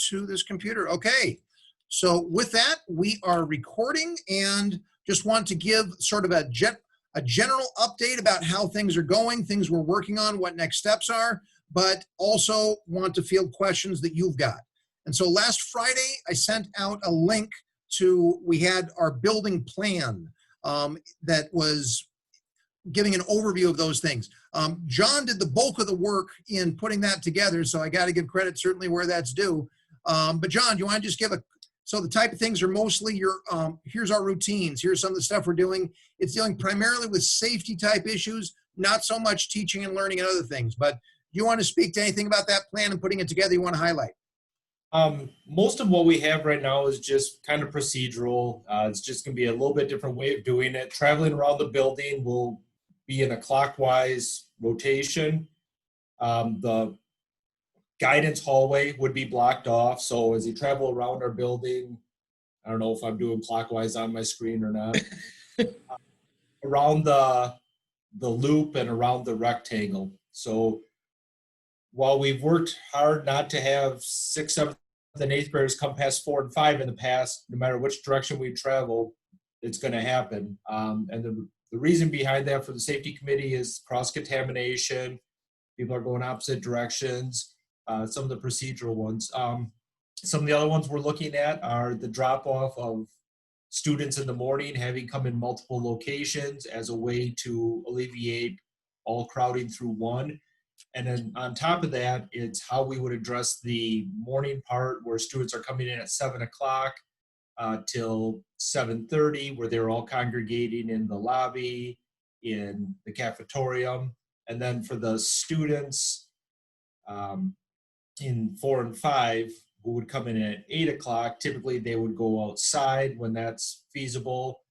to this computer. Okay. So with that, we are recording and just want to give sort of a general update about how things are going, things we're working on, what next steps are, but also want to field questions that you've got. And so last Friday, I sent out a link to, we had our building plan that was giving an overview of those things. John did the bulk of the work in putting that together, so I got to give credit certainly where that's due. But John, do you want to just give so the type of things are mostly here's our routines, here's some of the stuff we're doing. It's dealing primarily with safety type issues, not so much teaching and learning and other things. But do you want to speak to anything about that plan and putting it together you want to highlight? Most of what we have right now is just kind of procedural. It's just going to be a little bit different way of doing it. Traveling around the building will be in a clockwise rotation. The guidance hallway would be blocked off. So as you travel around our building, I don't know if I'm doing clockwise on my screen or not, around the loop and around the rectangle. So while we've worked hard not to have 6th, 7th, and 8th graders come past 4 and 5 in the past, no matter which direction we travel, it's going to happen. And the reason behind that for the safety committee is cross-contamination. People are going opposite directions. Some of the procedural ones. Some of the other ones we're looking at are the drop-off of students in the morning, having come in multiple locations as a way to alleviate all crowding through one. And then on top of that, it's how we would address the morning part where students are coming in at 7 o'clock till 7:30, where they're all congregating in the lobby, in the cafeteria. And then for the students in 4 and 5 who would come in at 8 o'clock, typically they would go outside when that's feasible,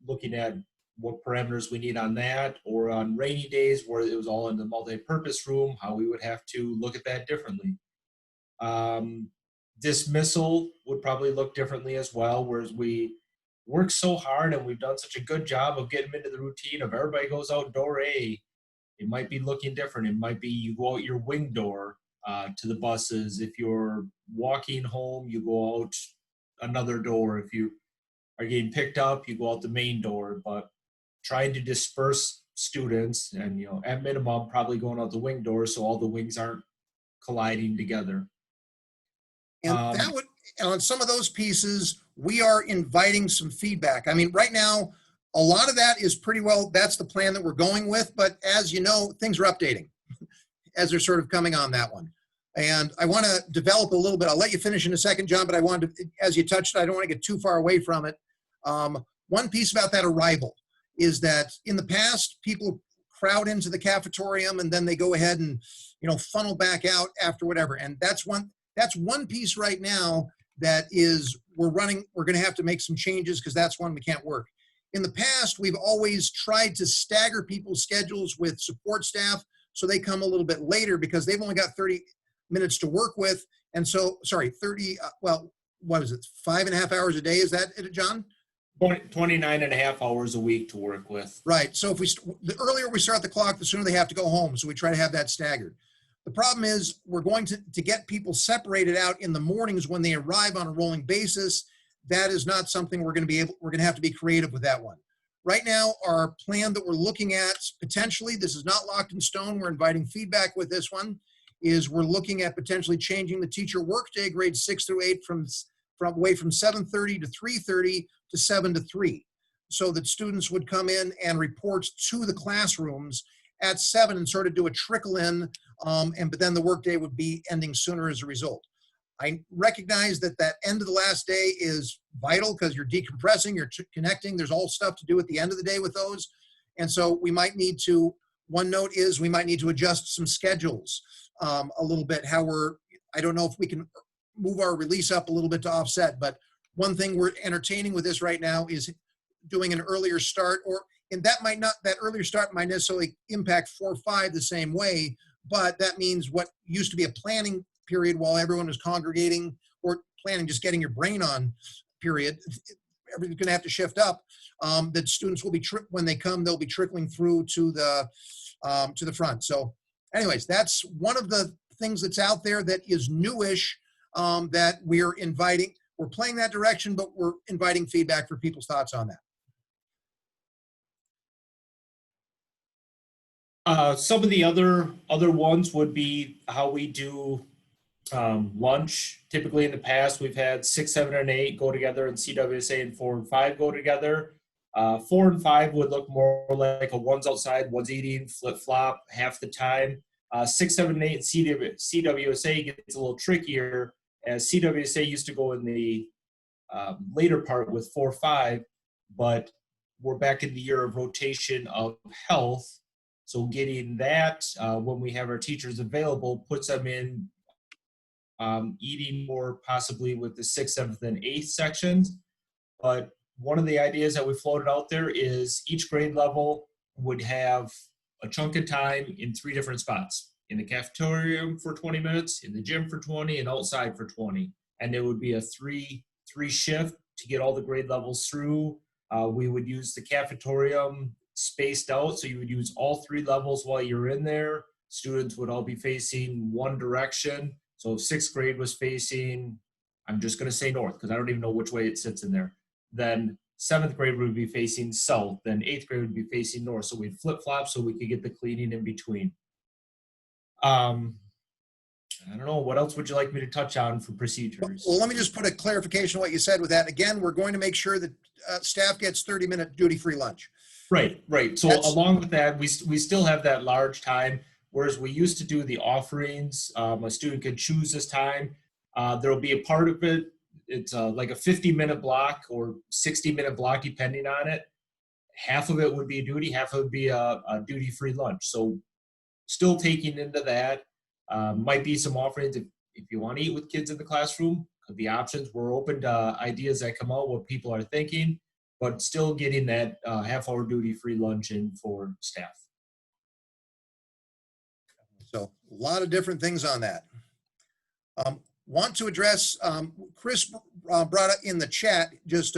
looking at what parameters we need on that, or on rainy days where it was all in the multi-purpose room, how we would have to look at that differently. Dismissal would probably look differently as well, whereas we work so hard and we've done such a good job of getting them into the routine of everybody goes out door A. It might be looking different. It might be you go out your wing door to the buses. If you're walking home, you go out another door. If you are getting picked up, you go out the main door. But trying to disperse students and, at minimum, probably going out the wing door so all the wings aren't colliding together. And that would, on some of those pieces, we are inviting some feedback. I mean, right now, a lot of that is pretty well, that's the plan that we're going with. But as you know, things are updating as they're sort of coming on that one. And I want to develop a little bit. I'll let you finish in a second, John, but I wanted to, as you touched, I don't want to get too far away from it. One piece about that arrival is that in the past, people crowd into the cafeteria and then they go ahead and, funnel back out after whatever. And that's one piece right now that is, we're going to have to make some changes because that's one we can't work. In the past, we've always tried to stagger people's schedules with support staff so they come a little bit later because they've only got 30 minutes to work with. And so, 30, what is it, 5.5 hours a day? Is that it, John? 29 and a half hours a week to work with. Right. So the earlier we start the clock, the sooner they have to go home. So we try to have that staggered. The problem is we're going to get people separated out in the mornings when they arrive on a rolling basis. That is not something we're going to have to be creative with that one. Right now, our plan that we're looking at, potentially, this is not locked in stone, we're inviting feedback with this one, is we're looking at potentially changing the teacher workday grades 6 through 8 from away from 7:30 to 3:30 to 7 to 3, so that students would come in and report to the classrooms at 7 and sort of do a trickle in, but then the workday would be ending sooner as a result. I recognize that end of the last day is vital because you're decompressing, you're connecting, there's all stuff to do at the end of the day with those. And so we might need to, one note is we might need to adjust some schedules a little bit, I don't know if we can move our release up a little bit to offset, but one thing we're entertaining with this right now is doing an earlier start, and that earlier start might necessarily impact 4-5 the same way, but that means what used to be a planning period while everyone was congregating or planning, just getting your brain on period, everything's going to have to shift up. That students will be, when they come, they'll be trickling through to the front. So anyways, that's one of the things that's out there that is newish. that we're playing that direction, but we're inviting feedback for people's thoughts on that. Some of the other ones would be how we do lunch. Typically in the past, we've had 6, 7, and 8 go together, and CWSA and 4 and 5 go together. 4 and 5 would look more like a one's outside, one's eating, flip-flop half the time. 6, 7, and 8 CWSA gets a little trickier, as CWSA used to go in the later part with 4, 5, but we're back in the year of rotation of health. So getting that when we have our teachers available puts them in eating more possibly with the 6th, 7th, and 8th sections. But one of the ideas that we floated out there is each grade level would have a chunk of time in 3 different spots: in the cafeteria for 20 minutes, in the gym for 20, and outside for 20. And it would be a three shift to get all the grade levels through. We would use the cafeteria spaced out, so you would use all 3 levels while you're in there. Students would all be facing one direction. So if 6th grade was facing, I'm just going to say north because I don't even know which way it sits in there, then 7th grade would be facing south, then 8th grade would be facing north. So we'd flip-flop so we could get the cleaning in between. I don't know, what else would you like me to touch on for procedures? Well, let me just put a clarification on what you said with that. Again, we're going to make sure that staff gets 30-minute duty-free lunch. Right. So along with that, we still have that large time, whereas we used to do the offerings. A student could choose this time. There'll be a part of it. It's like a 50-minute block or 60-minute block, depending on it. Half of it would be a duty, half of it would be a duty-free lunch. So still taking into that. Might be some offerings if you want to eat with kids in the classroom. Could be options. We're open to ideas that come out, what people are thinking, but still getting that half-hour duty-free lunch in for staff. So a lot of different things on that. Want to address, Chris brought it in the chat, just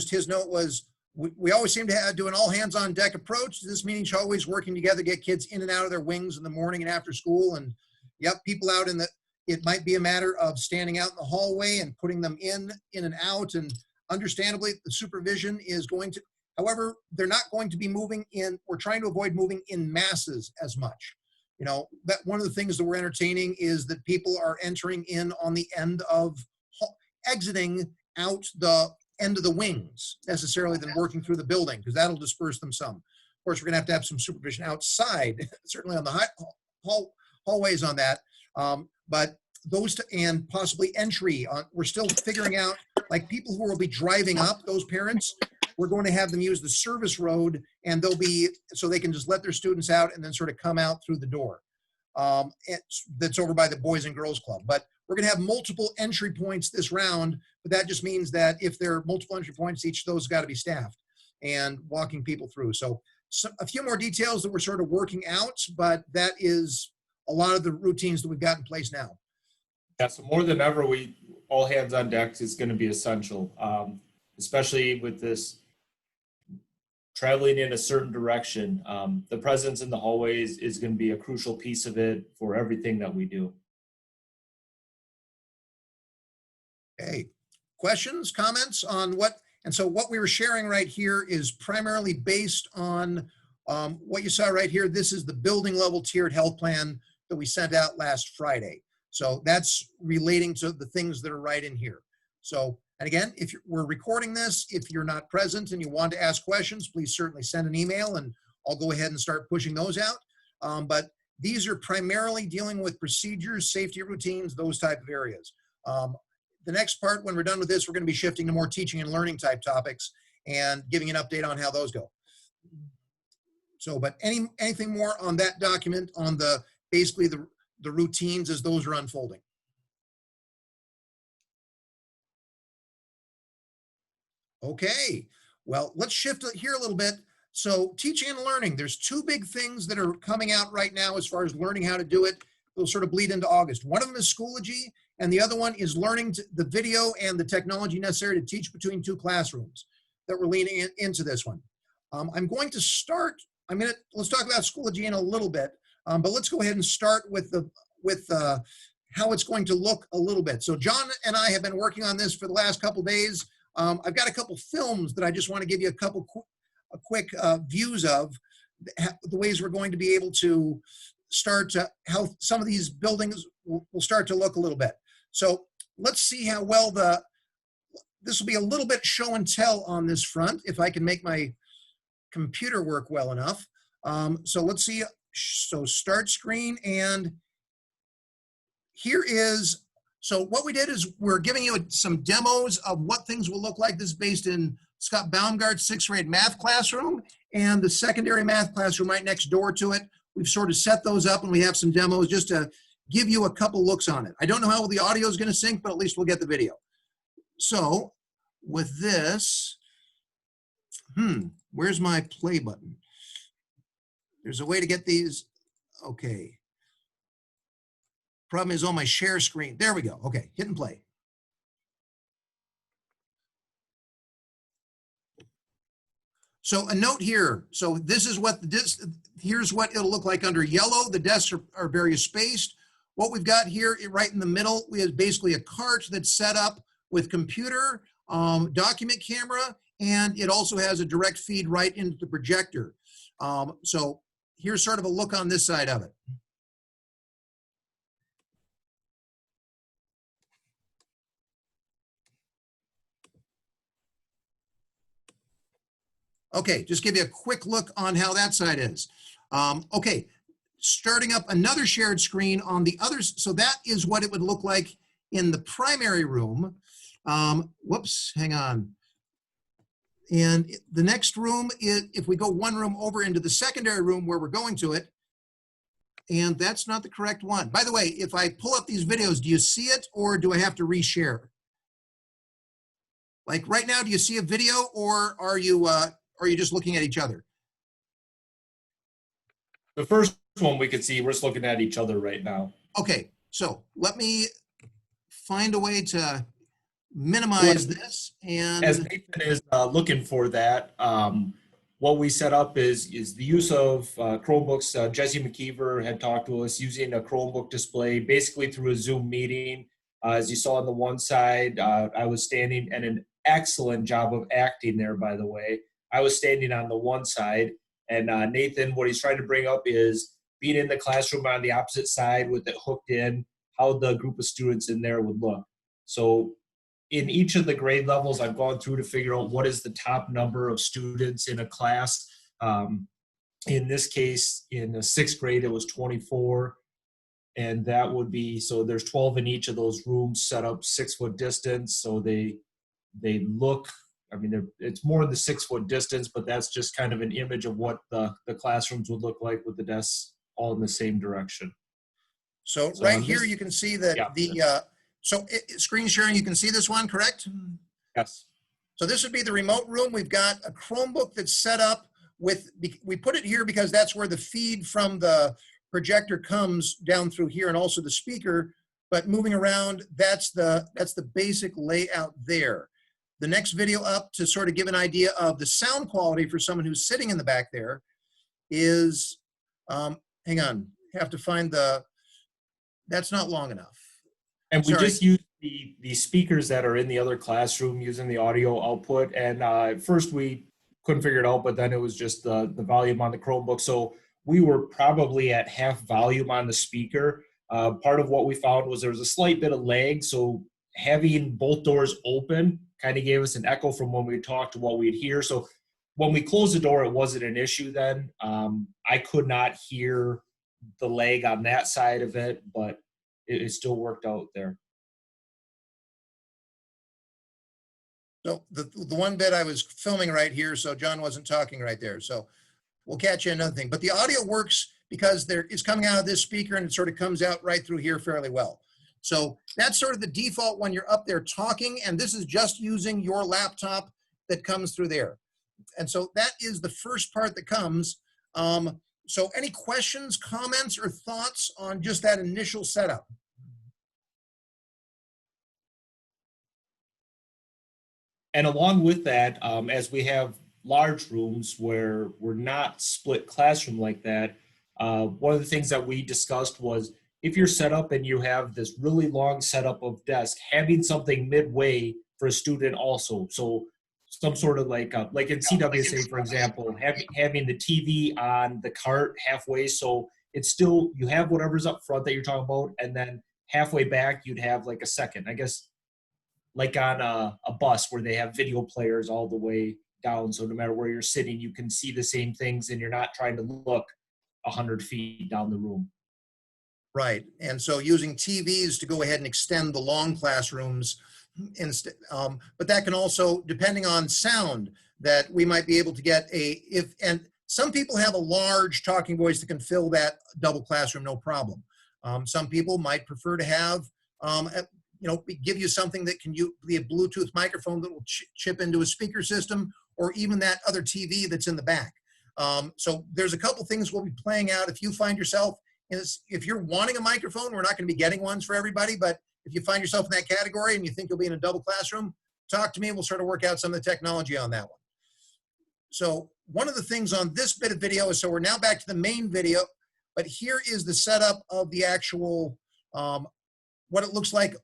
his note was, we always seem to do an all hands on deck approach. This means always working together to get kids in and out of their wings in the morning and after school. And yep, people out it might be a matter of standing out in the hallway and putting them in and out. And understandably, the supervision is going to, however, they're not going to be moving in. We're trying to avoid moving in masses as much. You know, that one of the things that we're entertaining is that people are entering in on the end of exiting out the end of the wings necessarily than working through the building, because that'll disperse them some. Of course, we're gonna have to have some supervision outside, certainly on the hallways on that. But those and possibly entry on, we're still figuring out, like people who will be driving up, those parents, we're going to have them use the service road, and they'll be, so they can just let their students out and then sort of come out through the door. That's over by the Boys and Girls Club. But we're going to have multiple entry points this round, but that just means that if there are multiple entry points, each of those got to be staffed and walking people through. So a few more details that we're sort of working out, but that is a lot of the routines that we've got in place now. Yeah, so more than ever, all hands on deck is going to be essential, especially with this traveling in a certain direction. The presence in the hallways is going to be a crucial piece of it for everything that we do. Okay, questions, comments on what, and so what we were sharing right here is primarily based on what you saw right here. This is the building level tiered health plan that we sent out last Friday. So that's relating to the things that are right in here. So, and again, if we're recording this, if you're not present and you want to ask questions, please certainly send an email and I'll go ahead and start pushing those out. But these are primarily dealing with procedures, safety routines, those type of areas. The next part, when we're done with this, we're going to be shifting to more teaching and learning type topics and giving an update on how those go. So, but anything more on that document, on the basically the routines as those are unfolding? Okay, well, let's shift here a little bit. So teaching and learning, there's 2 big things that are coming out right now as far as learning how to do it. They'll sort of bleed into August. One of them is Schoology, and the other one is learning the video and the technology necessary to teach between 2 classrooms that we're leaning into this one. I'm going to start, let's talk about Schoology in a little bit, but let's go ahead and start with how it's going to look a little bit. So John and I have been working on this for the last couple days. I've got a couple films that I just want to give you a couple quick views of the ways we're going to be able to start to, how some of these buildings will start to look a little bit. So let's see how well this will be a little bit show and tell on this front, if I can make my computer work well enough. So let's see. So start screen, and here is, so what we did is we're giving you some demos of what things will look like. This is based in Scott Baumgart's sixth grade math classroom and the secondary math classroom right next door to it. We've sort of set those up, and we have some demos just to give you a couple looks on it. I don't know how the audio is going to sync, but at least we'll get the video. So with this, where's my play button? There's a way to get these. Okay. Problem is on my share screen. There we go. Okay, hit and play. So a note here. So this is what here's what it'll look like under yellow. The desks are very spaced. What we've got here right in the middle is basically a cart that's set up with computer, document camera, and it also has a direct feed right into the projector. So here's sort of a look on this side of it. Okay, just give you a quick look on how that side is. Okay, starting up another shared screen on the others. So that is what it would look like in the primary room. Whoops, hang on. And the next room is, if we go one room over into the secondary room where we're going to it, and that's not the correct one. By the way, if I pull up these videos, do you see it or do I have to reshare? Like right now, do you see a video, or are you just looking at each other? The first one we can see, we're just looking at each other right now. Okay, so let me find a way to minimize this. And as Nathan is looking for that, what we set up is the use of Chromebooks. Jesse McKeever had talked to us using a Chromebook display, basically through a Zoom meeting. As you saw on the one side, I was standing, and an excellent job of acting there, by the way. I was standing on the one side, and Nathan, what he's trying to bring up is being in the classroom on the opposite side with it hooked in, how the group of students in there would look. So in each of the grade levels, I've gone through to figure out what is the top number of students in a class. In this case, in the sixth grade, it was 24. And that would be, so there's 12 in each of those rooms set up 6 foot distance. So they look, I mean, it's more than the 6 foot distance, but that's just kind of an image of what the classrooms would look like with the desks all in the same direction. So right here, you can see that screen sharing, you can see this one, correct? Yes. So this would be the remote room. We've got a Chromebook that's set up with, we put it here because that's where the feed from the projector comes down through here, and also the speaker, but moving around, that's the basic layout there. The next video up, to sort of give an idea of the sound quality for someone who's sitting in the back there, is, hang on, have to find that's not long enough. And we just use the speakers that are in the other classroom using the audio output. And at first we couldn't figure it out, but then it was just the volume on the Chromebook. So we were probably at half volume on the speaker. Part of what we found was there was a slight bit of lag. So having both doors open kind of gave us an echo from when we talked to what we'd hear. So when we closed the door, it wasn't an issue then. I could not hear the lag on that side of it, but it still worked out there. So the one bit I was filming right here, so John wasn't talking right there. So we'll catch you another thing. But the audio works because it's coming out of this speaker, and it sort of comes out right through here fairly well. So that's sort of the default when you're up there talking, and this is just using your laptop that comes through there. And so that is the first part that comes. So any questions, comments, or thoughts on just that initial setup? And along with that, as we have large rooms where we're not split classroom like that, one of the things that we discussed was if you're set up and you have this really long setup of desk, having something midway for a student also. So some sort of like in CWSA, for example, having the TV on the cart halfway. So it's still, you have whatever's up front that you're talking about. And then halfway back, you'd have like a second, I guess, like on a bus where they have video players all the way down. So no matter where you're sitting, you can see the same things and you're not trying to look 100 feet down the room. Right. And so using TVs to go ahead and extend the long classrooms instead. But that can also, depending on sound, that we might be able to get and some people have a large talking voice that can fill that double classroom, no problem. Some people might prefer to have, give you something that can be a Bluetooth microphone that will chip into a speaker system, or even that other TV that's in the back. So there's a couple things we'll be playing out. If you find yourself, if you're wanting a microphone, we're not going to be getting ones for everybody, but if you find yourself in that category and you think you'll be in a double classroom, talk to me. We'll sort of work out some of the technology on that one. So one of the things on this bit of video is, so we're now back to the main video, but here is the setup of the actual, what it looks like,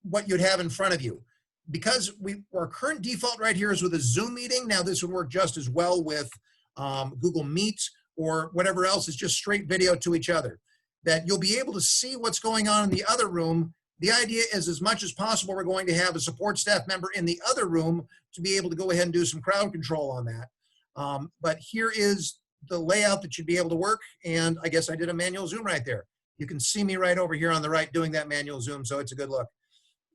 what you'd have in front of you. Because our current default right here is with a Zoom meeting. Now this would work just as well with Google Meet or whatever else is just straight video to each other, that you'll be able to see what's going on in the other room. The idea is, as much as possible, we're going to have a support staff member in the other room to be able to go ahead and do some crowd control on that. But here is the layout that you'd be able to work. And I guess I did a manual zoom right there. You can see me right over here on the right doing that manual zoom, so it's a good look.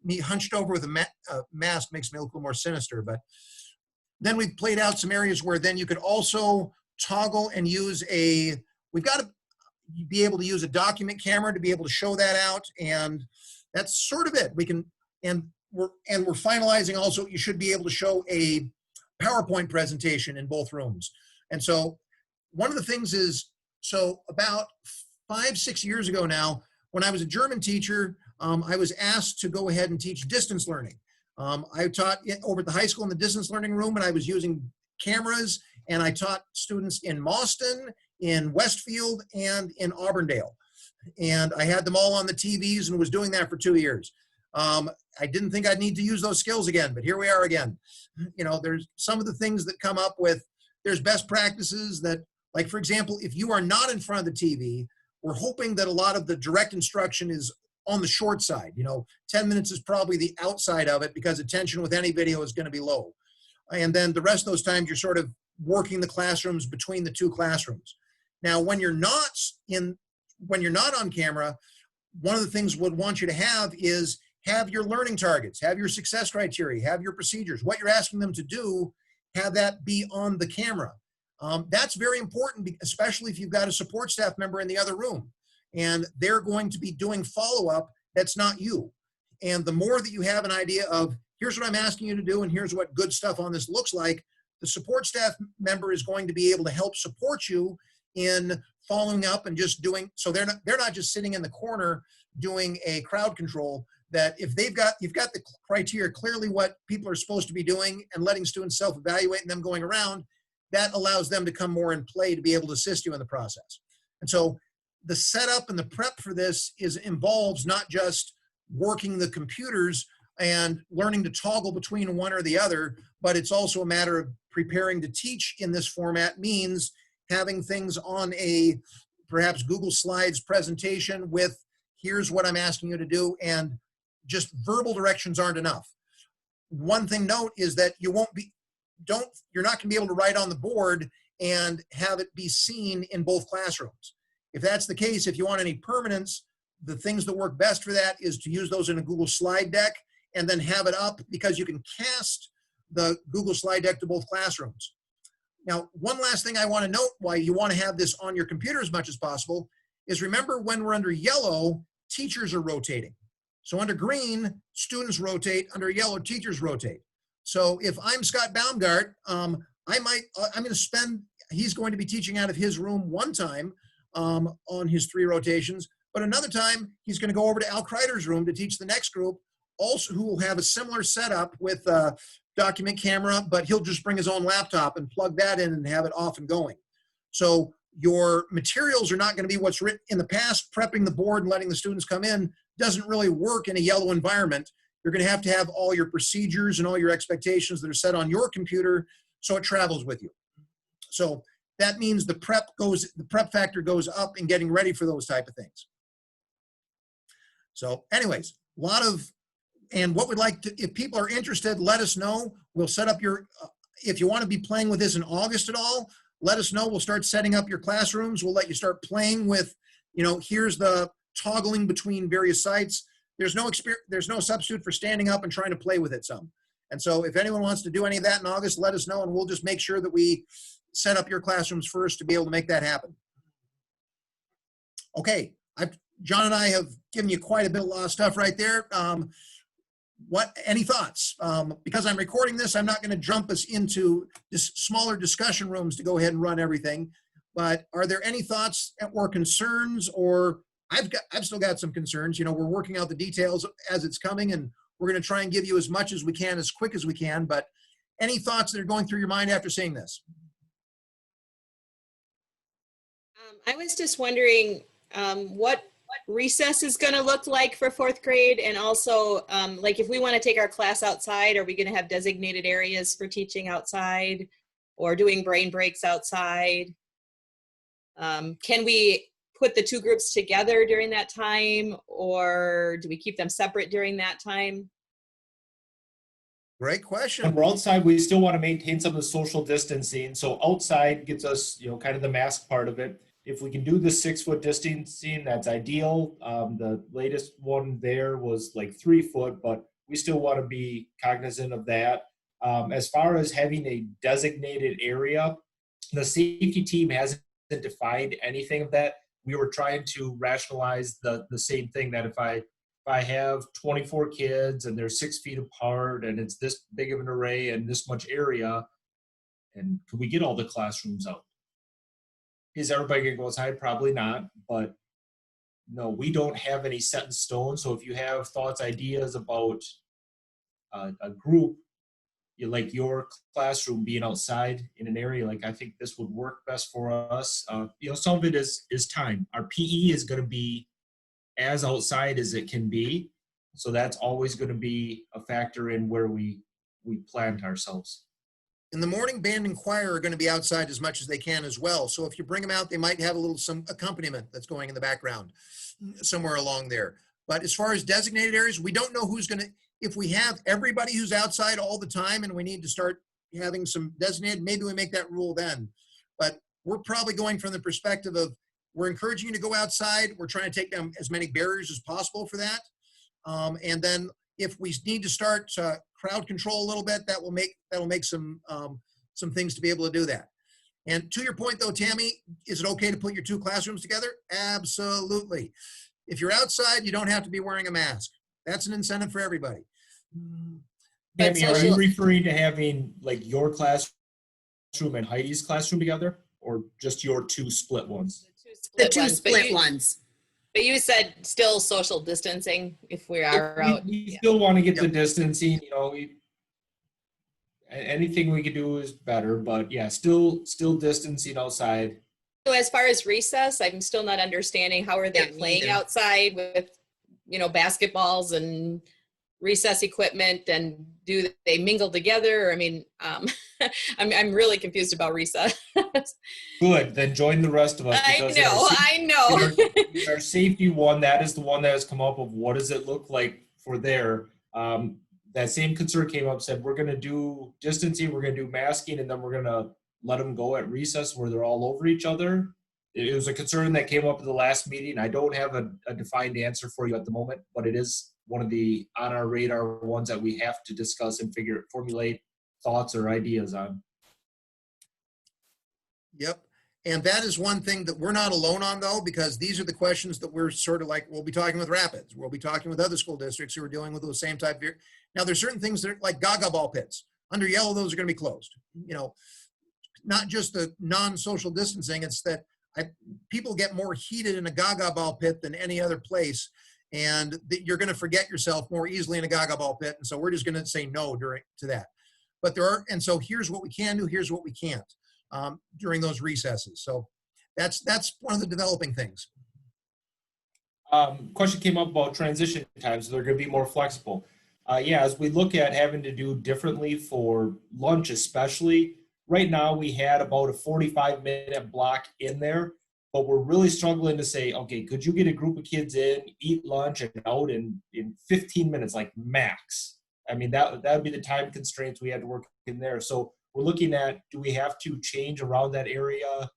Me hunched over with a mask makes me look a little more sinister, but then we've played out some areas where then you could also toggle and use we've got to be able to use a document camera to be able to show that out, and that's sort of it. We're finalizing also, you should be able to show a PowerPoint presentation in both rooms. And so one of the things is, so about 5-6 years ago now, when I was a German teacher, I was asked to go ahead and teach distance learning. I taught over at the high school in the distance learning room, and I was using cameras, and I taught students in Mauston, in Westfield, and in Auburndale. And I had them all on the TVs and was doing that for 2 years. I didn't think I'd need to use those skills again, but here we are again. There's some of the things that come up with, there's best practices that, like, for example, if you are not in front of the TV, we're hoping that a lot of the direct instruction is on the short side. 10 minutes is probably the outside of it, because attention with any video is going to be low. And then the rest of those times you're sort of working the classrooms between the two classrooms. Now, when you're not on camera, one of the things we'd want you to have is have your learning targets, have your success criteria, have your procedures, what you're asking them to do, have that be on the camera. That's very important, especially if you've got a support staff member in the other room and they're going to be doing follow-up that's not you. And the more that you have an idea of, here's what I'm asking you to do and here's what good stuff on this looks like, the support staff member is going to be able to help support you in following up and just doing, so they're not just sitting in the corner doing a crowd control, that if you've got the criteria clearly what people are supposed to be doing and letting students self-evaluate and them going around, that allows them to come more in play to be able to assist you in the process. And so the setup and the prep for this involves not just working the computers and learning to toggle between one or the other, but it's also a matter of preparing to teach in this format, means having things on a perhaps Google Slides presentation with, here's what I'm asking you to do, and just verbal directions aren't enough. One thing note is that you're not going to be able to write on the board and have it be seen in both classrooms. If that's the case, if you want any permanence, the things that work best for that is to use those in a Google slide deck and then have it up, because you can cast the Google slide deck to both classrooms. Now, one last thing I want to note why you want to have this on your computer as much as possible is, remember, when we're under yellow, teachers are rotating. So under green, students rotate. Under yellow, teachers rotate. So if I'm Scott Baumgart, he's going to be teaching out of his room one time on his 3 rotations, but another time he's going to go over to Al Kreider's room to teach the next group, also who will have a similar setup with a document camera, but he'll just bring his own laptop and plug that in and have it off and going. So Your materials are not going to be what's written in the past. Prepping the board and letting the students come in doesn't really work in a yellow environment. You're going to have all your procedures and all your expectations that are set on your computer so it travels with you. So that means the prep factor goes up in getting ready for those type of things. So anyways, and what we'd like to, if people are interested, let us know. We'll set up if you want to be playing with this in August at all, let us know. We'll start setting up your classrooms. We'll let you start playing with, here's the toggling between various sites. There's no substitute for standing up and trying to play with it some. And so if anyone wants to do any of that in August, let us know, and we'll just make sure that we set up your classrooms first to be able to make that happen. Okay, John and I have given you quite a bit of stuff right there. Any thoughts? Because I'm recording this, I'm not going to jump us into smaller discussion rooms to go ahead and run everything. But are there any thoughts or concerns? Or I've still got some concerns. We're working out the details as it's coming, and we're going to try and give you as much as we can, as quick as we can. But any thoughts that are going through your mind after seeing this? I was just wondering what recess is going to look like for 4th grade, and also like if we want to take our class outside, are we going to have designated areas for teaching outside or doing brain breaks outside? Can we put the 2 groups together during that time, or do we keep them separate during that time? Great question. When we're outside, we still want to maintain some of the social distancing. So outside gets us, kind of the mask part of it. If we can do the 6-foot distancing, that's ideal. The latest one there was like 3 foot, but we still want to be cognizant of that. As far as having a designated area, the safety team hasn't defined anything of that. We were trying to rationalize the same thing, that if I have 24 kids and they're 6 feet apart and it's this big of an array and this much area, and could we get all the classrooms out? Is everybody going to go outside? Probably not, but no, we don't have any set in stone. So if you have thoughts, ideas about a group, like your classroom being outside in an area, like I think this would work best for us. Some of it is time. Our PE is going to be as outside as it can be. So that's always going to be a factor in where we plant ourselves. In the morning, band and choir are going to be outside as much as they can as well. So if you bring them out, they might have some accompaniment that's going in the background somewhere along there. But as far as designated areas, we don't know who's going to, if we have everybody who's outside all the time and we need to start having some designated, maybe we make that rule then. But we're probably going from the perspective of, we're encouraging you to go outside. We're trying to take down as many barriers as possible for that. And then if we need to start crowd control a little bit, that'll make some things to be able to do that. And to your point though, Tammy, is it okay to put your 2 classrooms together? Absolutely. If you're outside, you don't have to be wearing a mask. That's an incentive for everybody. Tammy, are you referring to having like your classroom and Heidi's classroom together, or just your 2 split ones? The two split ones. But you said still social distancing if we are out. We still want to get the distancing, anything we could do is better, but yeah, still distancing outside. So as far as recess, I'm still not understanding how are they playing outside with, basketballs and recess equipment, and do they mingle together? I mean, I'm really confused about recess. Good, then join the rest of us. I know. Our safety one, that is the one that has come up of what does it look like for there. That same concern came up, said we're going to do distancing, we're going to do masking, and then we're going to let them go at recess where they're all over each other. It was a concern that came up at the last meeting. I don't have a defined answer for you at the moment, but it is one of the on our radar ones that we have to discuss and formulate thoughts or ideas on. Yep. And that is one thing that we're not alone on though, because these are the questions that we're sort of like, we'll be talking with Rapids. We'll be talking with other school districts who are dealing with those same type of, now there's certain things that are like Gaga ball pits. Under yellow, those are going to be closed. Not just the non-social distancing, it's that people get more heated in a Gaga ball pit than any other place. And you're going to forget yourself more easily in a Gaga ball pit. And so we're just going to say no to that. But and so here's what we can do, here's what we can't during those recesses. So that's one of the developing things. Question came up about transition times. So they're going to be more flexible. Yeah, as we look at having to do differently for lunch, especially right now, we had about a 45-minute block in there, but we're really struggling to say, okay, could you get a group of kids in, eat lunch, and out in 15 minutes, like max? I mean, that would be the time constraints we had to work in there. So we're looking at, do we have to change around that area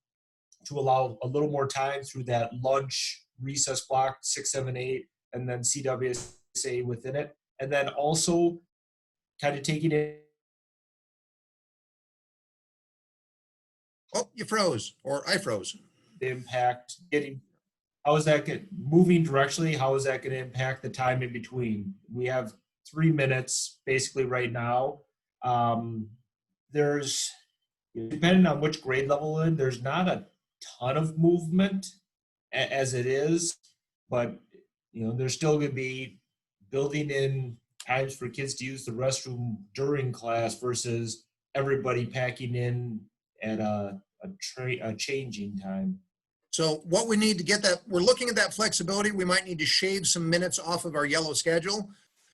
to allow a little more time through that lunch recess block 6, 7, 8, and then CWSA within it, and then also kind of taking it. Oh, you froze, or I froze. The impact getting. How is that moving directionally? How is that going to impact the time in between? We have 3 minutes basically right now. There's, depending on which grade level in, there's not a ton of movement as it is, but there's still going to be building in times for kids to use the restroom during class versus everybody packing in at a changing time. So what we need to get that, we're looking at that flexibility. We might need to shave some minutes off of our yellow schedule.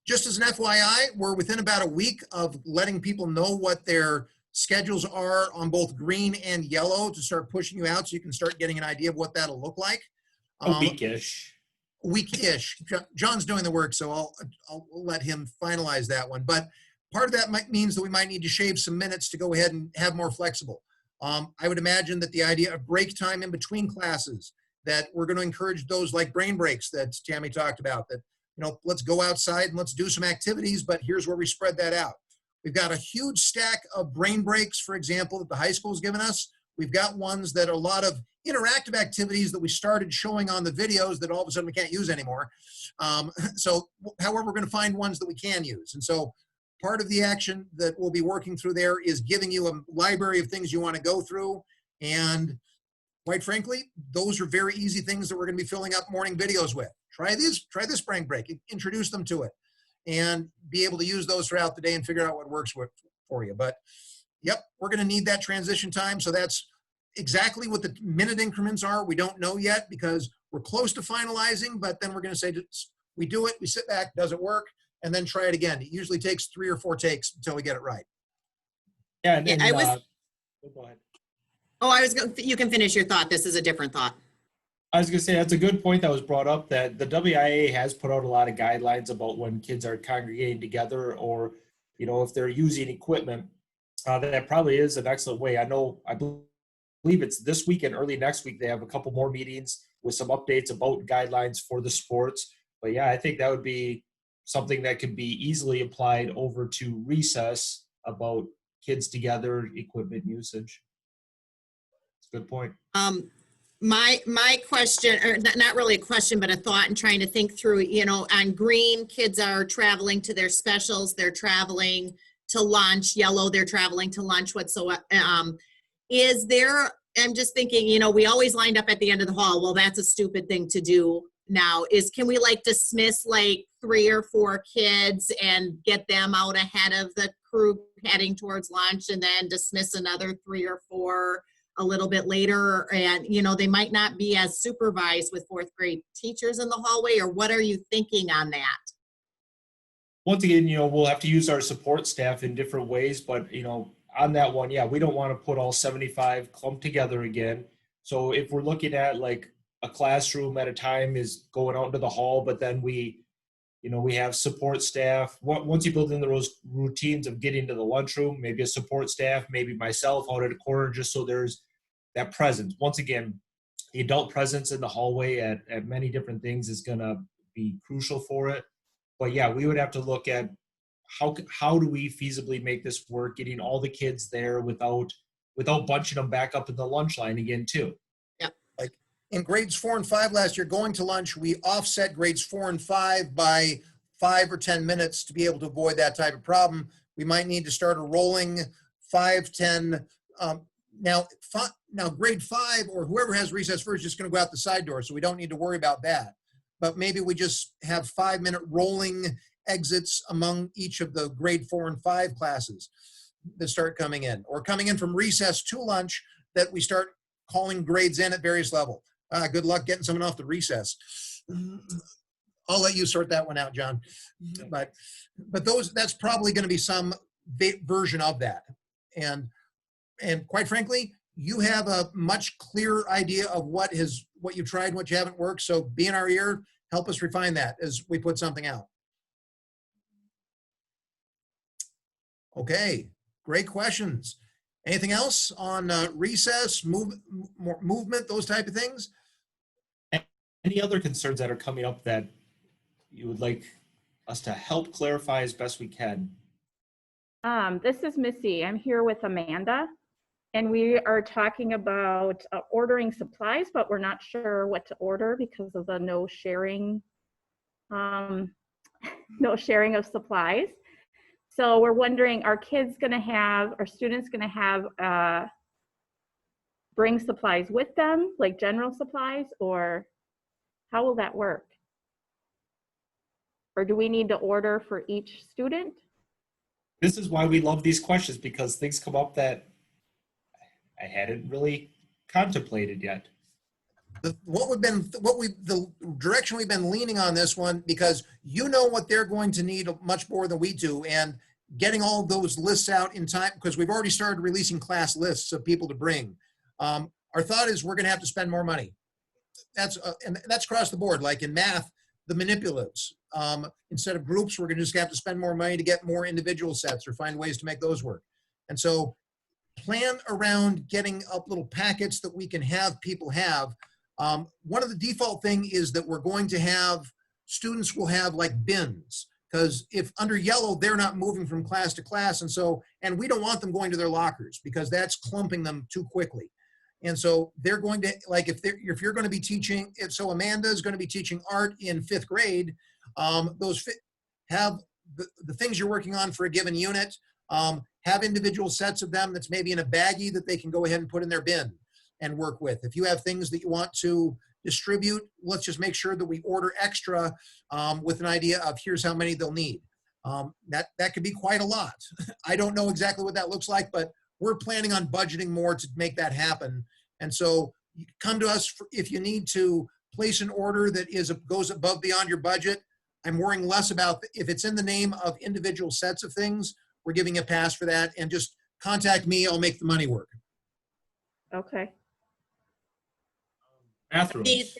Just as an FYI, we're within about a week of letting people know what their schedules are on both green and yellow to start pushing you out so you can start getting an idea of what that'll look like. A weekish. Weekish. John's doing the work, so I'll let him finalize that one. But part of that means that we might need to shave some minutes to go ahead and have more flexible. I would imagine that the idea of break time in between classes, that we're going to encourage those like brain breaks that Tammy talked about, that, let's go outside and let's do some activities, but here's where we spread that out. We've got a huge stack of brain breaks, for example, that the high school's given us. We've got ones that are a lot of interactive activities that we started showing on the videos that all of a sudden we can't use anymore. So, however, we're going to find ones that we can use. And so part of the action that we'll be working through there is giving you a library of things you want to go through. And quite frankly, those are very easy things that we're going to be filling up morning videos with. Try this brain break, introduce them to it, and be able to use those throughout the day and figure out what works for you. But yep, we're going to need that transition time. So that's exactly what the minute increments are. We don't know yet because we're close to finalizing, but then we're going to say, we do it, we sit back, does it work? And then try it again. It usually takes 3 or 4 takes until we get it right. Yeah, and then, I was. Go ahead. Oh, I was going. You can finish your thought. This is a different thought. I was going to say that's a good point that was brought up, that the WIA has put out a lot of guidelines about when kids are congregating together, or if they're using equipment. That probably is an excellent way. I believe it's this week and early next week they have a couple more meetings with some updates about guidelines for the sports. But yeah, I think that would be something that could be easily applied over to recess about kids together, equipment usage. It's a good point. My question, or not really a question, but a thought, and trying to think through, on green, kids are traveling to their specials, they're traveling to lunch. Yellow, they're traveling to lunch whatsoever. Is there, I'm just thinking, we always lined up at the end of the hall. Well, that's a stupid thing to do now. Can we dismiss 3 or 4 kids and get them out ahead of the crew heading towards lunch, and then dismiss another 3 or 4 a little bit later? And, they might not be as supervised with 4th grade teachers in the hallway, or what are you thinking on that? Once again, we'll have to use our support staff in different ways, but, on that one, yeah, we don't want to put all 75 clumped together again. So if we're looking at a classroom at a time is going out into the hall, but then we have support staff. Once you build in those routines of getting to the lunchroom, maybe a support staff, maybe myself out at a corner, just so there's that presence. Once again, the adult presence in the hallway at many different things is going to be crucial for it. But yeah, we would have to look at how do we feasibly make this work, getting all the kids there without bunching them back up in the lunch line again too. Yeah. In grades 4 and 5 last year, going to lunch, we offset grades 4 and 5 by 5 or 10 minutes to be able to avoid that type of problem. We might need to start a rolling 5, 10. Now grade 5 or whoever has recess first is just going to go out the side door, so we don't need to worry about that. But maybe we just have 5-minute rolling exits among each of the grade 4 and 5 classes that start coming in, or coming in from recess to lunch, that we start calling grades in at various level. Good luck getting someone off the recess. I'll let you sort that one out, John. But that's probably going to be some version of that. And quite frankly, you have a much clearer idea of what you've tried and what you haven't worked. So be in our ear, help us refine that as we put something out. Okay, great questions. Anything else on recess, movement, those type of things? Any other concerns that are coming up that you would like us to help clarify as best we can? This is Missy. I'm here with Amanda, and we are talking about ordering supplies, but we're not sure what to order because of the no sharing of supplies. So we're wondering, are students going to have bring supplies with them, like general supplies, or how will that work? Or do we need to order for each student? This is why we love these questions, because things come up that I hadn't really contemplated yet. The direction we've been leaning on this one, because you know what they're going to need much more than we do, and getting all those lists out in time, because we've already started releasing class lists of people to bring. Our thought is we're going to have to spend more money. And that's across the board. Like in math, the manipulatives. Instead of groups, we're going to just have to spend more money to get more individual sets or find ways to make those work. And so plan around getting up little packets that we can have people have. One of the default thing is that we're going to have, students will have like bins, because if under yellow, they're not moving from class to class. And we don't want them going to their lockers because that's clumping them too quickly. And so they're going to, like, if you're going to be teaching, so Amanda is going to be teaching art in 5th grade, have the things you're working on for a given unit, have individual sets of them that's maybe in a baggie that they can go ahead and put in their bin and work with. If you have things that you want to distribute, let's just make sure that we order extra with an idea of here's how many they'll need. That could be quite a lot. I don't know exactly what that looks like, but we're planning on budgeting more to make that happen. And so you come to us if you need to place an order that goes above beyond your budget. I'm worrying less about if it's in the name of individual sets of things, we're giving a pass for that, and just contact me, I'll make the money work. Okay. Bathrooms.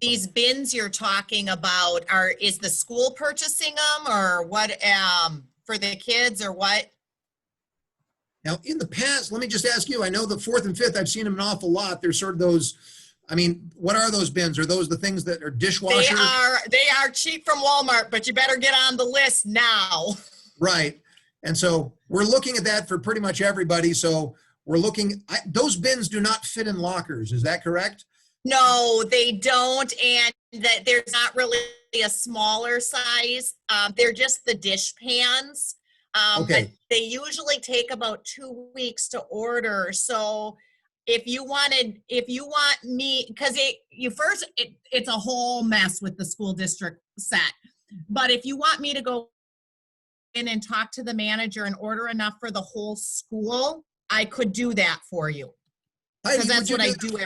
These bins you're talking about is the school purchasing them, or what, for the kids, or what? Now, in the past, let me just ask you, I know the 4th and 5th, I've seen them an awful lot. There's sort of those, I mean, what are those bins? Are those the things that are dishwasher? They are cheap from Walmart, but you better get on the list now. Right. And so we're looking at that for pretty much everybody. So we're looking, those bins do not fit in lockers. Is that correct? No, they don't. And that there's not really a smaller size. They're just the dish pans. Okay. But they usually take about 2 weeks to order. So if you want me, because it's a whole mess with the school district set. But if you want me to go in and talk to the manager and order enough for the whole school, I could do that for you. Because that's what I do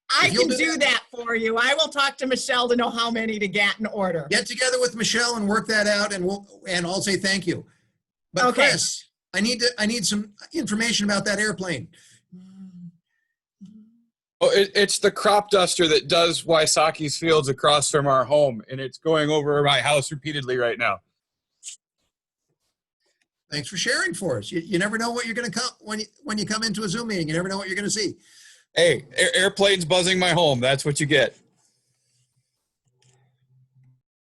I can do that for you. I will talk to Michelle to know how many to get and order. Get together with Michelle and work that out, and I'll say thank you. But Okay. Chris, I need some information about that airplane. Oh, it's the crop duster that does Wysocki's fields across from our home, and it's going over my house repeatedly right now. Thanks for sharing for us. You never know what you're going to come when you come into a Zoom meeting. You never know what you're going to see. Hey, airplanes buzzing my home. That's what you get.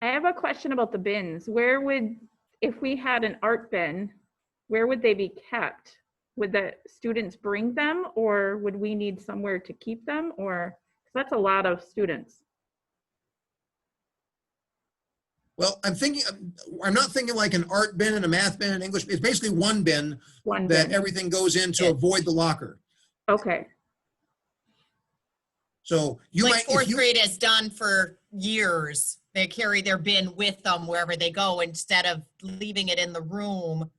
I have a question about the bins. If we had an art bin, where would they be kept? Would the students bring them, or would we need somewhere to keep them? Or, 'cause that's a lot of students. Well, I'm not thinking like an art bin and a math bin and English. It's basically one bin that everything goes in to avoid the locker. Okay. So Fourth grade has done for years. They carry their bin with them wherever they go instead of leaving it in the room.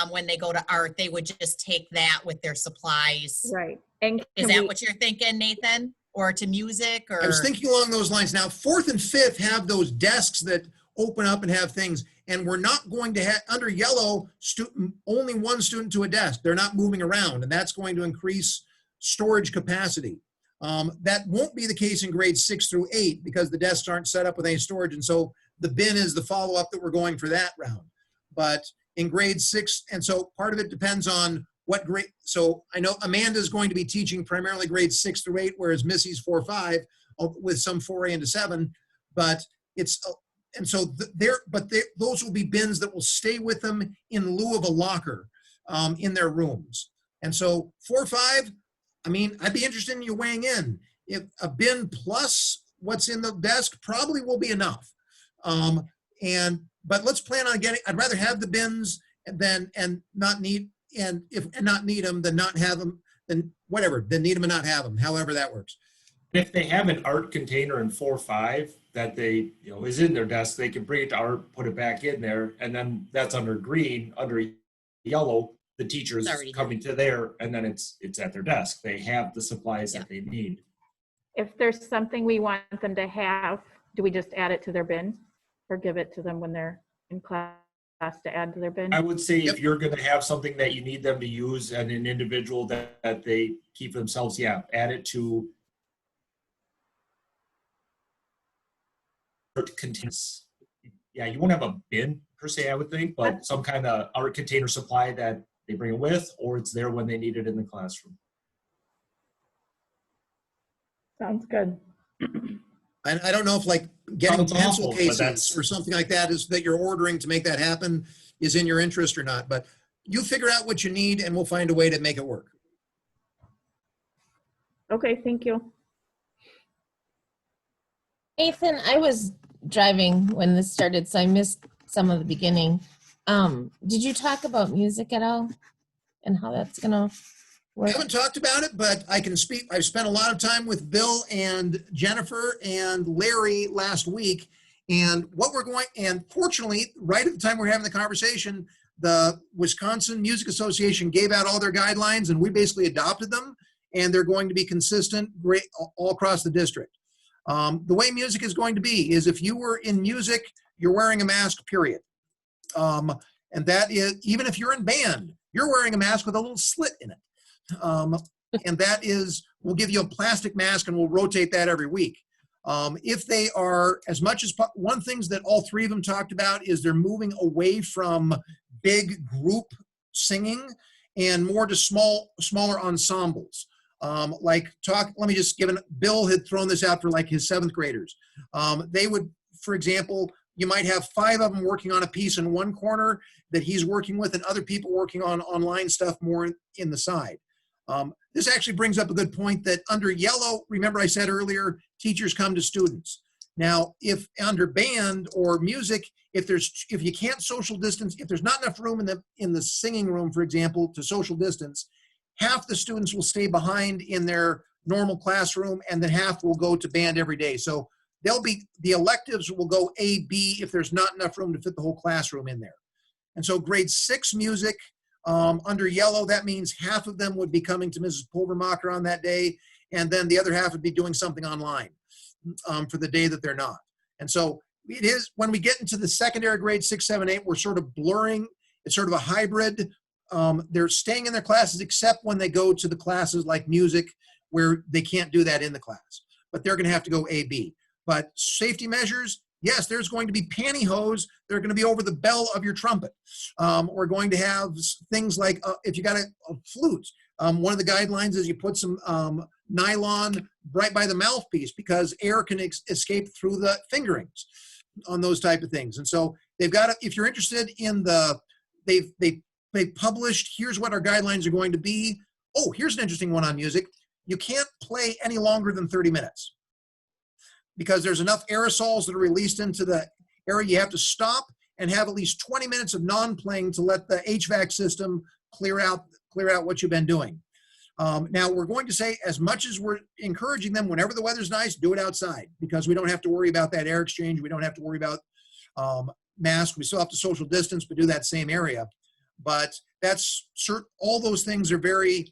when they go to art, they would just take that with their supplies. Right. And Is can that we- what you're thinking, Nathan? Or to music or? I was thinking along those lines. Now, fourth and fifth have those desks that open up and have things, and we're not going to have, under yellow, only one student to a desk. They're not moving around, and that's going to increase storage capacity. That won't be the case in grades 6 through 8 because the desks aren't set up with any storage, and so the bin is the follow-up that we're going for that round. But in grade 6, and so part of it depends on what grade. So I know Amanda is going to be teaching primarily grades 6 through 8, whereas Missy's 4-5 with some foray into 7. But it's and so those will be bins that will stay with them in lieu of a locker in their rooms. And so 4-5, I mean, I'd be interested in you weighing in. If a bin plus what's in the desk probably will be enough. But let's plan on getting. I'd rather have the bins than not need. And not need them, then not have them, then whatever, then need them and not have them, however that works. If they have an art container in 4-5 that they, is in their desk, they can bring it to art, put it back in there, and then that's under green, under yellow, the teacher's coming to there, and then it's at their desk. They have the supplies that they need. If there's something we want them to have, do we just add it to their bin or give it to them when they're in class to add to their bin? I would say if you're going to have something that you need them to use and an individual that they keep themselves, add it to art containers. Yeah, you won't have a bin per se, I would think, but some kind of art container supply that they bring it with, or it's there when they need it in the classroom. Sounds good. And I don't know if like getting Sounds pencil awful, but cases that's- or something like that is that you're ordering to make that happen is in your interest or not. But you figure out what you need and we'll find a way to make it work. Okay, thank you. Nathan, I was driving when this started, so I missed some of the beginning. Did you talk about music at all and how that's gonna We work? haven't talked about it, but I can speak. I've spent a lot of time with Bill and Jennifer and Larry last week. And fortunately, right at the time we're having the conversation, the Wisconsin Music Association gave out all their guidelines and we basically adopted them. And they're going to be consistent all across the district. The way music is going to be is if you were in music, you're wearing a mask, period. And that is, even if you're in band, you're wearing a mask with a little slit in it. And that is, we'll give you a plastic mask and we'll rotate that every week. If they are, as much as one things that all three of them talked about is they're moving away from big group singing and more to smaller ensembles. Let me just Bill had thrown this out for like his 7th graders. They would, for example, you might have 5 of them working on a piece in one corner that he's working with and other people working on online stuff more in the side. This actually brings up a good point that under yellow, remember I said earlier, teachers come to students. Now, if under band or music, if you can't social distance, if there's not enough room in the singing room, for example, to social distance, half the students will stay behind in their normal classroom and then half will go to band every day. So the electives will go A, B if there's not enough room to fit the whole classroom in there. And so grade 6 music, under yellow, that means half of them would be coming to Mrs. Pulvermacher on that day, and then the other half would be doing something online for the day that they're not. And so it is, when we get into the secondary grade 6, 7, 8, we're sort of blurring. It's sort of a hybrid. They're staying in their classes except when they go to the classes like music where they can't do that in the class. But they're going to have to go A, B. But safety measures, yes, there's going to be pantyhose. They're going to be over the bell of your trumpet. We're going to have things like if you got a flute, one of the guidelines is you put some nylon right by the mouthpiece because air can escape through the fingerings on those type of things. And so they've got to, if you're interested in they published, here's what our guidelines are going to be. Oh, here's an interesting one on music. You can't play any longer than 30 minutes because there's enough aerosols that are released into the area. You have to stop and have at least 20 minutes of non-playing to let the HVAC system clear out what you've been doing. Now we're going to say, as much as we're encouraging them, whenever the weather's nice, do it outside because we don't have to worry about that air exchange. We don't have to worry about masks. We still have to social distance, but do that same area. but that's certain, all those things are very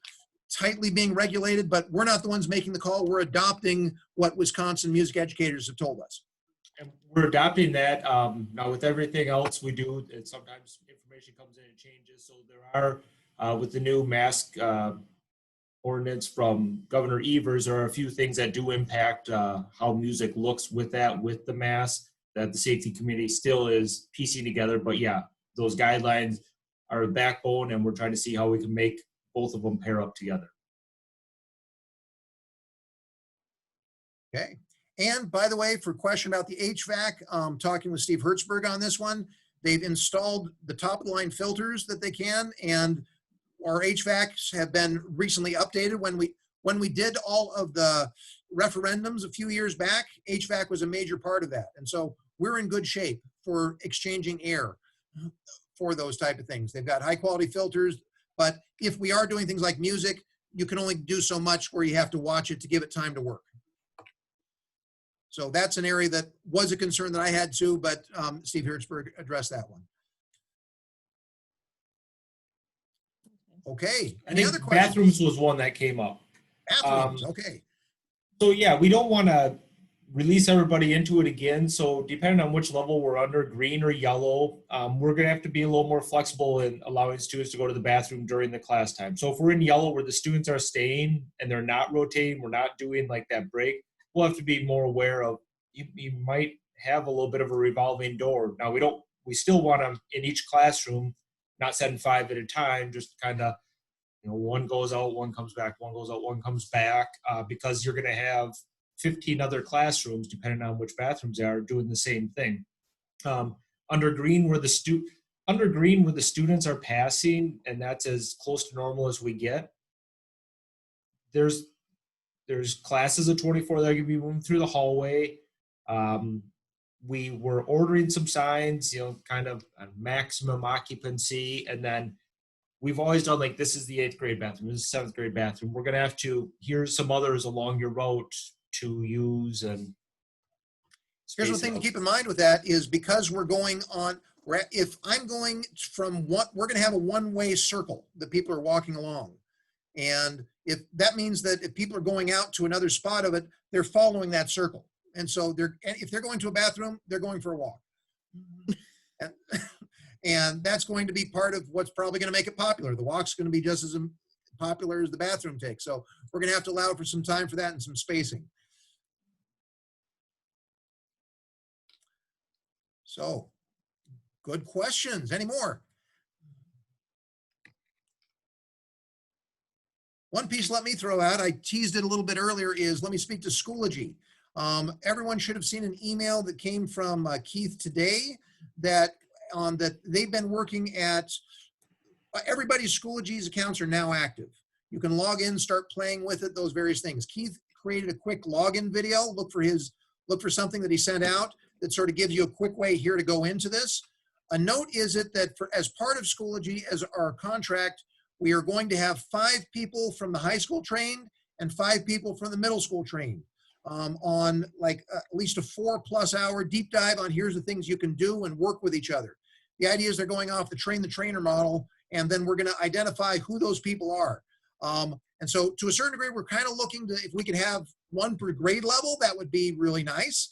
tightly being regulated, but we're not the ones making the call. We're adopting what Wisconsin music educators have told us. And we're adopting that. Now with everything else we do, and sometimes information comes in and changes. So there are, with the new mask ordinance from Governor Evers, there are a few things that do impact how music looks with that, with the mask, that the safety committee still is piecing together. But yeah, those guidelines are a backbone, and we're trying to see how we can make both of them pair up together. Okay. And by the way, for a question about the HVAC, talking with Steve Hertzberg on this one, they've installed the top of the line filters that they can, and our HVACs have been recently updated. When we did all of the referendums a few years back, HVAC was a major part of that. And so we're in good shape for exchanging air for those type of things. They've got high quality filters, but if we are doing things like music, you can only do so much where you have to watch it to give it time to work. So that's an area that was a concern that I had too, but Steve Hertzberg addressed that one. Okay. I Any think other questions? bathrooms was one that came up. Bathrooms, okay. So yeah, we don't want to release everybody into it again. So depending on which level we're under, green or yellow, we're going to have to be a little more flexible in allowing students to go to the bathroom during the class time. So if we're in yellow where the students are staying and they're not rotating, we're not doing like that break, we'll have to be more aware of, you might have a little bit of a revolving door. Now we still want them in each classroom, not setting 5 at a time, just kind of, one goes out, one comes back, one goes out, one comes back, because you're going to have 15 other classrooms, depending on which bathrooms they are, doing the same thing. Under green where the students are passing, and that's as close to normal as we get, there's classes of 24 that are going to be moving through the hallway. We were ordering some signs, kind of a maximum occupancy, and then we've always done like, this is the 8th grade bathroom, this is the 7th grade bathroom. We're going to have to, here's some others along your route to use. And here's one thing to keep in mind with that is because we're going on, if I'm going from we're going to have a one-way circle that people are walking along. And if that means that if people are going out to another spot of it, they're following that circle. And so if they're going to a bathroom, they're going for a walk. And that's going to be part of what's probably going to make it popular. The walk's going to be just as popular as the bathroom take. So we're going to have to allow for some time for that and some spacing. So good questions. Any more? One piece let me throw out, I teased it a little bit earlier, is let me speak to Schoology. Everyone should have seen an email that came from Keith today that they've been working at, everybody's Schoology's accounts are now active. You can log in, start playing with it, those various things. Keith created a quick login video. Look for something that he sent out that sort of gives you a quick way here to go into this. A note is it that as part of Schoology, as our contract, we are going to have 5 people from the high school trained and 5 people from the middle school trained on like at least a 4+ hour deep dive on here's the things you can do and work with each other. The idea is they're going off the train the trainer model, and then we're going to identify who those people are. And so to a certain degree, we're kind of looking to, if we could have 1 per grade level, that would be really nice,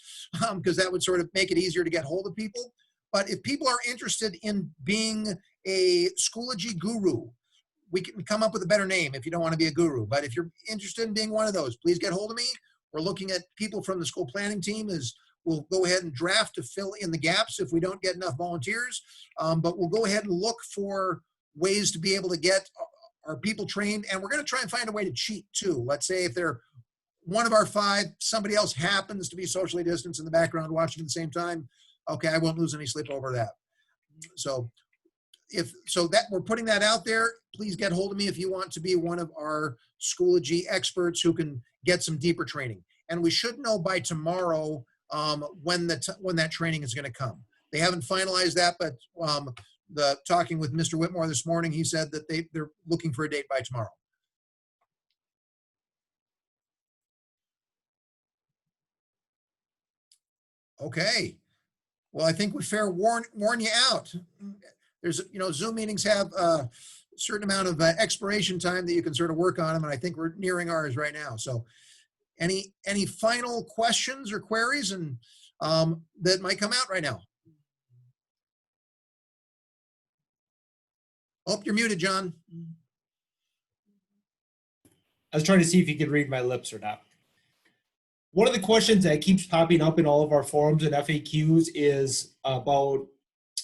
because that would sort of make it easier to get hold of people. But if people are interested in being a Schoology guru, we can come up with a better name if you don't want to be a guru. But if you're interested in being one of those, please get hold of me. We're looking at people from the school planning team. We'll go ahead and draft to fill in the gaps if we don't get enough volunteers. But we'll go ahead and look for ways to be able to get our people trained. And we're going to try and find a way to cheat too. Let's say if they're one of our 5, somebody else happens to be socially distanced in the background watching at the same time. Okay, I won't lose any sleep over that. So that we're putting that out there, please get hold of me if you want to be one of our Schoology experts who can get some deeper training. And we should know by tomorrow when that training is going to come. They haven't finalized that, but talking with Mr. Whitmore this morning, he said that they're looking for a date by tomorrow. Okay. Well, I think we fair warn you out. there's, Zoom meetings have a certain amount of expiration time that you can sort of work on them. And I think we're nearing ours right now. So any final questions or queries and that might come out right now? Oh, you're muted, John. I was trying to see if you could read my lips or not. One of the questions that keeps popping up in all of our forums and FAQs is about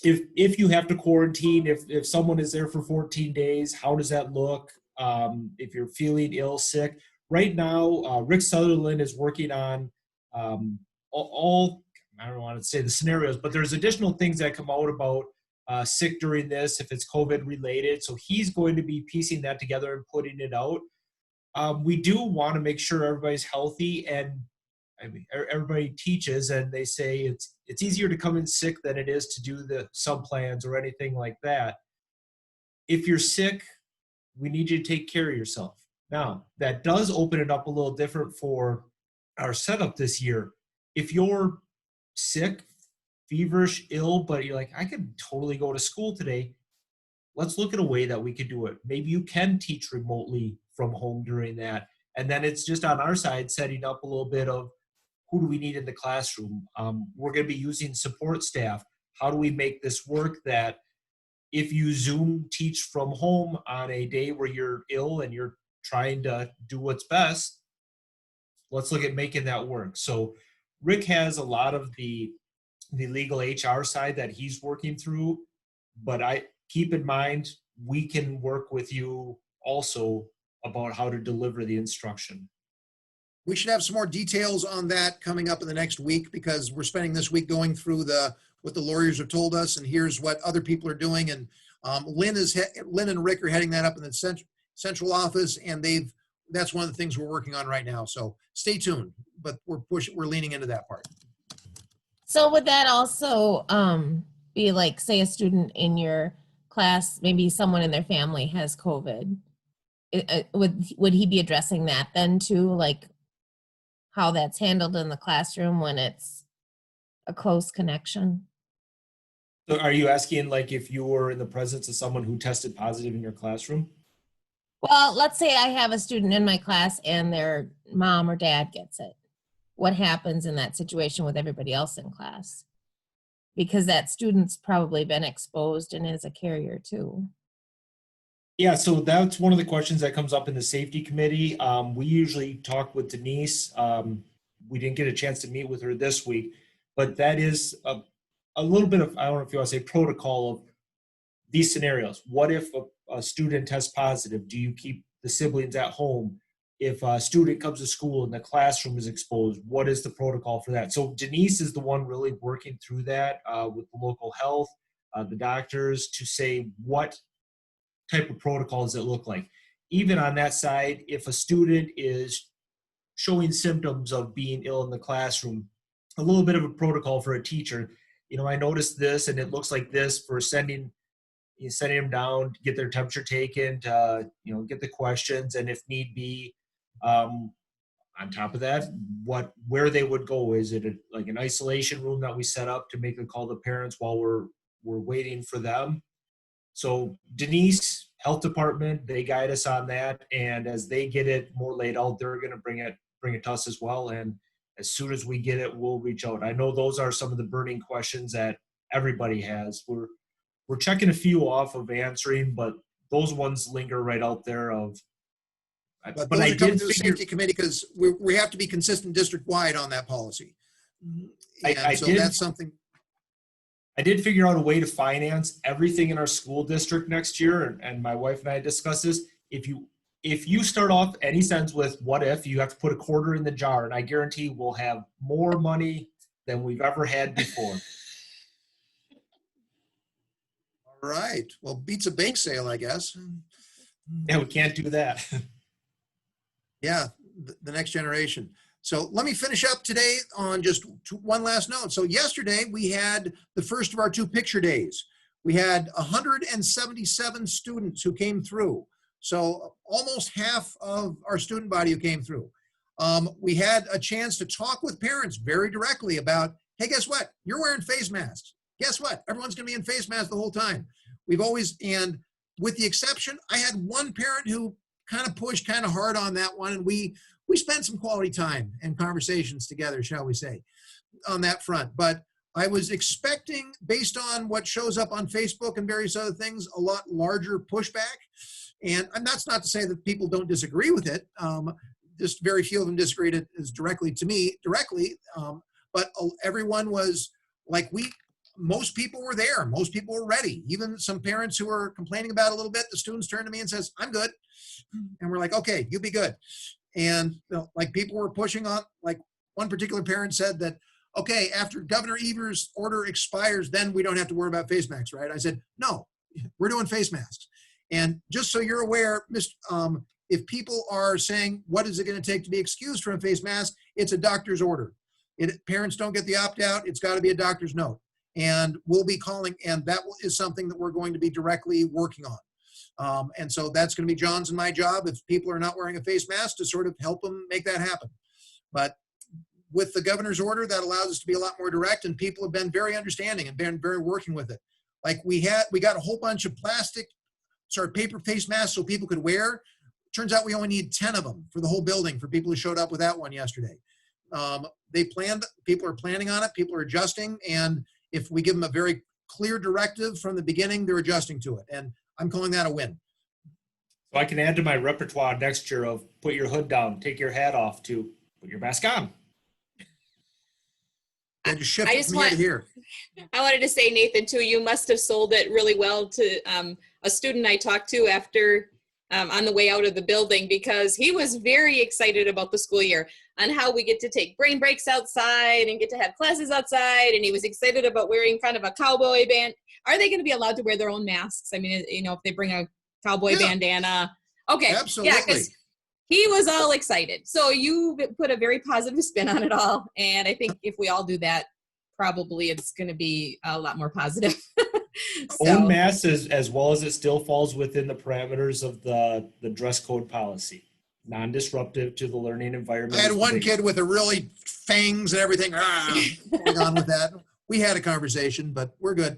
if you have to quarantine, if someone is there for 14 days, how does that look? If you're feeling ill, sick. Right now, Rick Sutherland is working on all, I don't want to say the scenarios, but there's additional things that come out about sick during this, if it's COVID related. So he's going to be piecing that together and putting it out. We do want to make sure everybody's healthy, and I mean, everybody teaches and they say it's easier to come in sick than it is to do the sub plans or anything like that. If you're sick, we need you to take care of yourself. Now, that does open it up a little different for our setup this year. If you're sick, feverish, ill, but you're like, I could totally go to school today, let's look at a way that we could do it. Maybe you can teach remotely from home during that. And then it's just on our side, setting up a little bit of who do we need in the classroom? We're going to be using support staff. How do we make this work that if you Zoom teach from home on a day where you're ill and you're trying to do what's best, let's look at making that work. So Rick has a lot of the legal HR side that he's working through, but I keep in mind, we can work with you also about how to deliver the instruction. We should have some more details on that coming up in the next week, because we're spending this week going through what the lawyers have told us, and here's what other people are doing. And Lynn and Rick are heading that up in the central office, and that's one of the things we're working on right now. So stay tuned, but we're leaning into that part. So would that also be like, say, a student in your class, maybe someone in their family has COVID? Would he be addressing that then too, like how that's handled in the classroom when it's a close connection? So are you asking like if you were in the presence of someone who tested positive in your classroom? Well, let's say I have a student in my class and their mom or dad gets it. What happens in that situation with everybody else in class? Because that student's probably been exposed and is a carrier too. Yeah, so that's one of the questions that comes up in the safety committee. We usually talk with Denise. We didn't get a chance to meet with her this week, but that is a little bit of, I don't know if you want to say protocol of these scenarios. What if a student tests positive? Do you keep the siblings at home? If a student comes to school and the classroom is exposed, what is the protocol for that? So Denise is the one really working through that with the local health, the doctors, to say what type of protocol does it look like. Even on that side, if a student is showing symptoms of being ill in the classroom, a little bit of a protocol for a teacher. I noticed this and it looks like this, for sending them down to get their temperature taken, to get the questions, and if need be, on top of that, where they would go. Is it like an isolation room that we set up to make a call to parents while we're waiting for them? So Denise, health department, they guide us on that, and as they get it more laid out, they're going to bring it to us as well. And as soon as we get it, we'll reach out. I know those are some of the burning questions that everybody has. We're checking a few off of answering, but those ones linger right out there. But those are coming to the safety committee because we have to be consistent district-wide on that policy. That's something. I did figure out a way to finance everything in our school district next year, and my wife and I discussed this. If you start off any sentence with what if, you have to put a quarter in the jar, and I guarantee we'll have more money than we've ever had before. All right. Well, beats a bake sale, I guess. Yeah, we can't do that. Yeah, the next generation. So let me finish up today on just one last note. So yesterday we had the first of our 2 picture days. We had 177 students who came through. So almost half of our student body who came through. We had a chance to talk with parents very directly about, hey, guess what? You're wearing face masks. Guess what? Everyone's going to be in face masks the whole time. We've always, and with the exception, I had one parent who kind of pushed kind of hard on that one, and we spent some quality time and conversations together, shall we say, on that front. But I was expecting, based on what shows up on Facebook and various other things, a lot larger pushback. And that's not to say that people don't disagree with it. Just very few of them disagreed it as directly to me, but everyone was like, most people were there. Most people were ready. Even some parents who were complaining about it a little bit, the students turned to me and says, I'm good. And we're like, okay, you be good. And like people were pushing on, like one particular parent said that, okay, after Governor Evers' order expires, then we don't have to worry about face masks, right? I said, no, we're doing face masks. And just so you're aware, if people are saying, what is it going to take to be excused from a face mask? It's a doctor's order. Parents don't get the opt-out. It's got to be a doctor's note. And we'll be calling, and that is something that we're going to be directly working on. And so that's going to be John's and my job, if people are not wearing a face mask, to sort of help them make that happen. But with the governor's order, that allows us to be a lot more direct, and people have been very understanding and been very working with it. Like we got a whole bunch of paper face masks so people could wear. Turns out we only need 10 of them for the whole building for people who showed up without one yesterday. People are planning on it, people are adjusting, and if we give them a very clear directive from the beginning, they're adjusting to it. And I'm calling that a win. So I can add to my repertoire next year of put your hood down, take your hat off, to put your mask on. And just shift from here to here. I wanted to say, Nathan, too, you must have sold it really well to a student I talked to after on the way out of the building, because he was very excited about the school year and how we get to take brain breaks outside and get to have classes outside. And he was excited about wearing kind of a cowboy band. Are they going to be allowed to wear their own masks? I mean, if they bring a cowboy bandana. Okay. Absolutely. Yeah, because he was all excited. So you put a very positive spin on it all. And I think if we all do that, probably it's going to be a lot more positive. Own masks as well as it still falls within the parameters of the dress code policy. Non-disruptive to the learning environment. I had one kid with a really fangs and everything going on with that. We had a conversation, but we're good.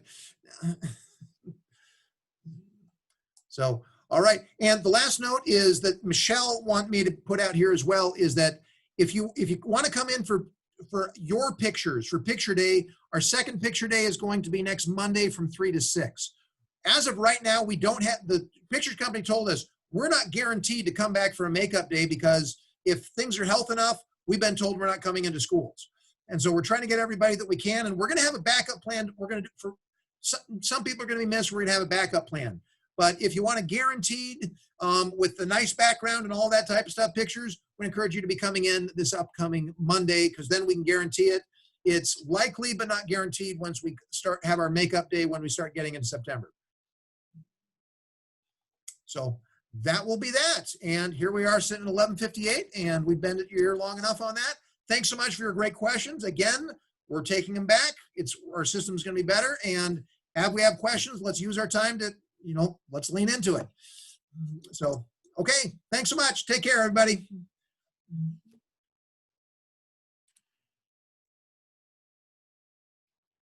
So, all right. And the last note is that Michelle wanted me to put out here as well, is that if you want to come in for your pictures, for picture day, our second picture day is going to be next Monday from 3 to 6. As of right now, we don't have, the pictures company told us, we're not guaranteed to come back for a makeup day, because if things are health enough, we've been told we're not coming into schools. And so we're trying to get everybody that we can, and we're going to have a backup plan. We're going to, for some people are going to be missed, we're going to have a backup plan. But if you want a guaranteed, with the nice background and all that type of stuff, pictures, we encourage you to be coming in this upcoming Monday, because then we can guarantee it. It's likely, but not guaranteed, once we have our makeup day when we start getting into September. So that will be that. And here we are sitting at 11:58, and we've been at your ear long enough on that. Thanks so much for your great questions. Again, we're taking them back. Our system's going to be better. And if we have questions, let's use our time to, let's lean into it. So, okay. Thanks so much. Take care, everybody.